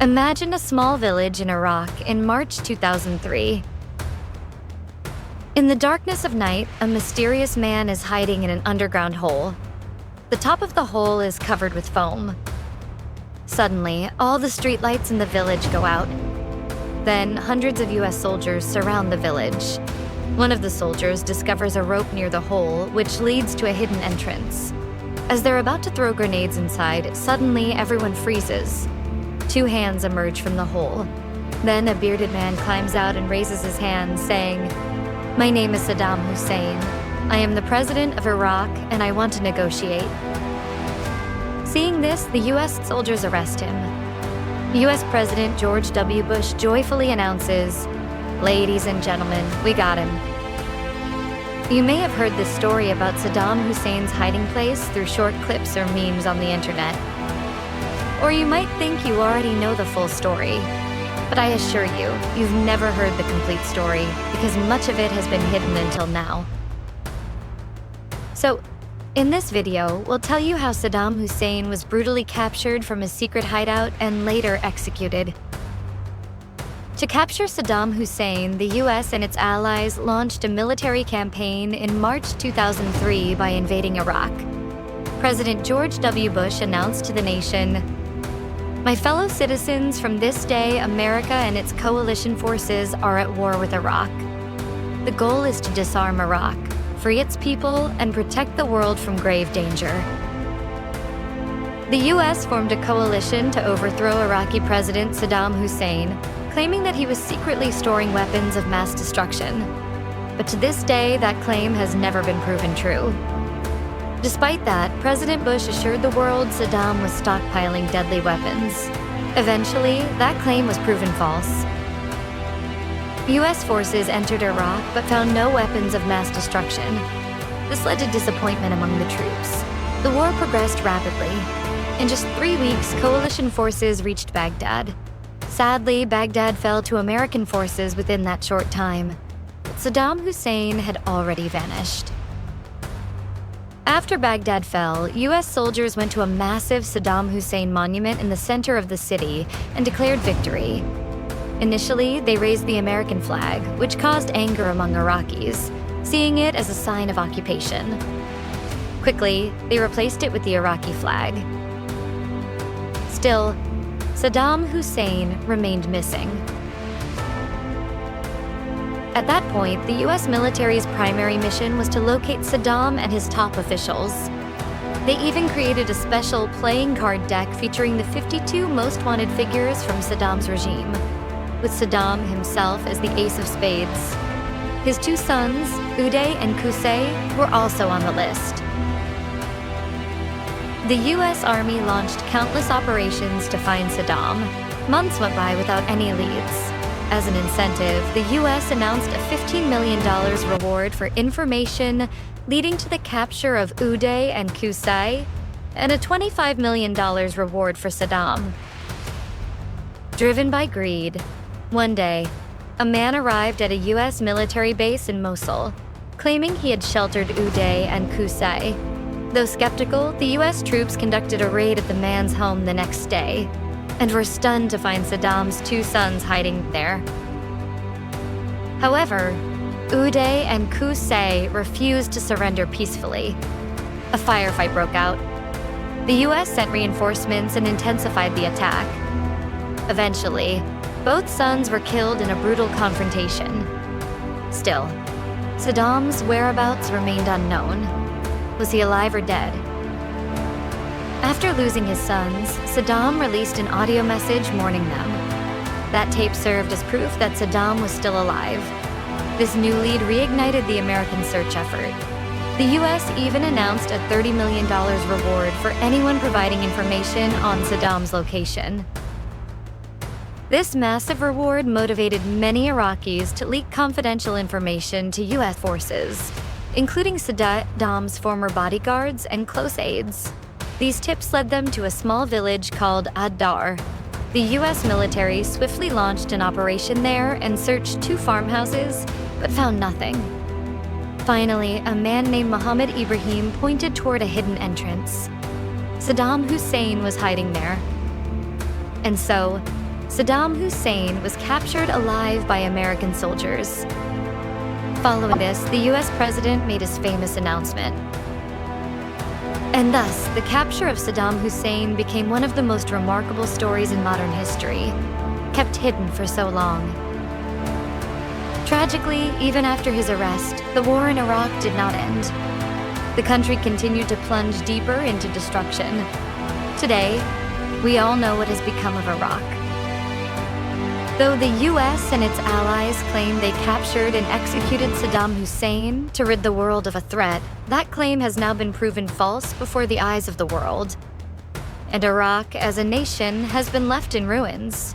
Imagine a small village in Iraq in March 2003. In the darkness of night, a mysterious man is hiding in an underground hole. The top of the hole is covered with foam. Suddenly, all the streetlights in the village go out. Then, hundreds of US soldiers surround the village. One of the soldiers discovers a rope near the hole, which leads to a hidden entrance. As they're about to throw grenades inside, suddenly everyone freezes. 2 hands emerge from the hole. Then a bearded man climbs out and raises his hand, saying, "My name is Saddam Hussein. I am the president of Iraq, and I want to negotiate." Seeing this, the US soldiers arrest him. US President George W. Bush joyfully announces, "Ladies and gentlemen, we got him." You may have heard this story about Saddam Hussein's hiding place through short clips or memes on the internet. Or you might think you already know the full story. But I assure you, you've never heard the complete story because much of it has been hidden until now. So, in this video, we'll tell you how Saddam Hussein was brutally captured from his secret hideout and later executed. To capture Saddam Hussein, the US and its allies launched a military campaign in March 2003 by invading Iraq. President George W. Bush announced to the nation, "My fellow citizens, from this day, America and its coalition forces are at war with Iraq. The goal is to disarm Iraq, free its people, and protect the world from grave danger." The US formed a coalition to overthrow Iraqi President Saddam Hussein, claiming that he was secretly storing weapons of mass destruction. But to this day, that claim has never been proven true. Despite that, President Bush assured the world Saddam was stockpiling deadly weapons. Eventually, that claim was proven false. US forces entered Iraq but found no weapons of mass destruction. This led to disappointment among the troops. The war progressed rapidly. In just 3 weeks, coalition forces reached Baghdad. Sadly, Baghdad fell to American forces within that short time. But Saddam Hussein had already vanished. After Baghdad fell, US soldiers went to a massive Saddam Hussein monument in the center of the city and declared victory. Initially, they raised the American flag, which caused anger among Iraqis, seeing it as a sign of occupation. Quickly, they replaced it with the Iraqi flag. Still, Saddam Hussein remained missing. At that point, the US military's primary mission was to locate Saddam and his top officials. They even created a special playing card deck featuring the 52 most wanted figures from Saddam's regime, with Saddam himself as the ace of spades. His 2 sons, Uday and Qusay, were also on the list. The US Army launched countless operations to find Saddam. Months went by without any leads. As an incentive, the US announced a $15 million reward for information leading to the capture of Uday and Qusay, and a $25 million reward for Saddam. Driven by greed, one day, a man arrived at a US military base in Mosul, claiming he had sheltered Uday and Qusay. Though skeptical, the US troops conducted a raid at the man's home the next day, and were stunned to find Saddam's 2 sons hiding there. However, Uday and Qusay refused to surrender peacefully. A firefight broke out. The US sent reinforcements and intensified the attack. Eventually, both sons were killed in a brutal confrontation. Still, Saddam's whereabouts remained unknown. Was he alive or dead? After losing his sons, Saddam released an audio message mourning them. That tape served as proof that Saddam was still alive. This new lead reignited the American search effort. The US even announced a $30 million reward for anyone providing information on Saddam's location. This massive reward motivated many Iraqis to leak confidential information to US forces, including Saddam's former bodyguards and close aides. These tips led them to a small village called Ad-Dar. The US military swiftly launched an operation there and searched 2 farmhouses, but found nothing. Finally, a man named Mohammed Ibrahim pointed toward a hidden entrance. Saddam Hussein was hiding there. And so, Saddam Hussein was captured alive by American soldiers. Following this, the US president made his famous announcement. And thus, the capture of Saddam Hussein became one of the most remarkable stories in modern history, kept hidden for so long. Tragically, even after his arrest, the war in Iraq did not end. The country continued to plunge deeper into destruction. Today, we all know what has become of Iraq. Though the US and its allies claim they captured and executed Saddam Hussein to rid the world of a threat, that claim has now been proven false before the eyes of the world. And Iraq, as a nation, has been left in ruins.